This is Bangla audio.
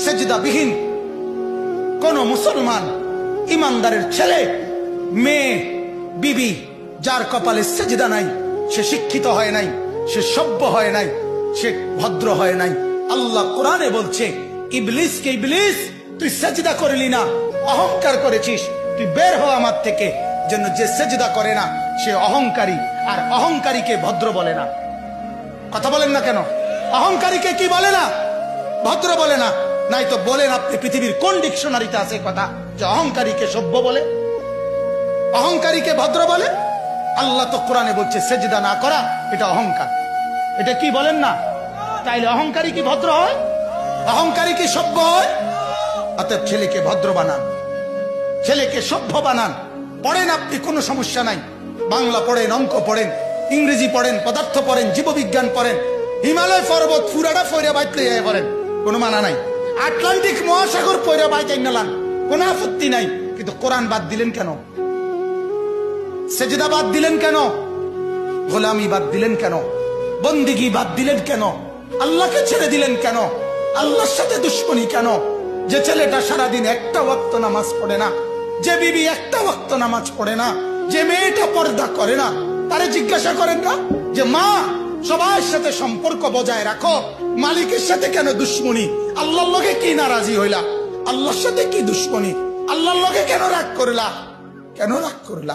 সেজদাবিহীন কোন মুসলমান ইমানদারের ছেলে মেয়ে বিবি যার কপালে সেজদা নাই, সে শিক্ষিত হয় নাই, সে সভ্য হয় নাই, সে ভদ্র হয় নাই। আল্লাহ কোরআনে বলছে, ইবলিসকে, ইবলিস তুই সেজদা করলি না, অহংকার করেছিস, তুই বের হ আমার থেকে। যেন যে সেজদা করে না সে অহংকারী, আর অহংকারীকে ভদ্র বলে না। কথা বলেন না কেন? অহংকারীকে কি বলে না? ভদ্র বলে না। নাই তো বলেন আপনি পৃথিবীর কোন ডিকশনারিতে আছে কথা যে অহংকারীকে সভ্য বলে, অহংকারীকে ভদ্র বলে? আল্লাহ তো কোরআনে বলছে সেজদা না করা এটা অহংকার। এটা কি বলেন না? তাইলে অহংকারী কি ভদ্র হয়? অহংকারী কি সভ্য হয়? অতএব ছেলেকে ভদ্র বানান, ছেলেকে সভ্য বানান। পড়েন আপনি, কোনো সমস্যা নাই। বাংলা পড়েন, অঙ্ক পড়েন, ইংরেজি পড়েন, পদার্থ পড়েন, জীববিজ্ঞান পড়েন, হিমালয় পর্বত পুরাটা ফইরা বাইতে পড়েন, কোনো মানা নাই। আটলান্টিক মহাসাগর পইরা বাইতে নালান, কোনো আপত্তি নাই। কিন্তু কোরআন বাদ দিলেন কেন? সেজদা বাদ দিলেন কেন? গোলামি বাদ দিলেন কেন? বন্দিগি বাদ দিলেন কেন? আল্লাহকে ছেড়ে দিলেন কেন? আল্লাহর সাথে দুশ্মনী কেন? যে ছেলেটা সারাদিন একটা ওয়াক্ত নামাজ পড়ে না, যে বিবি একটা ওয়াক্ত নামাজ পড়ে না, যে মেয়েটা পর্দা করে না, তারে জিজ্ঞাসা করেন না যে মা সবার সাথে সম্পর্ক বজায় রাখো, মালিকের সাথে কেন দুশ্মনী? আল্লাহর লগে কি নারাজি হইলা? আল্লাহর সাথে কি দুশ্মনী? আল্লাহর লগে কেন রাগ করলা? কেন রাগ করলা?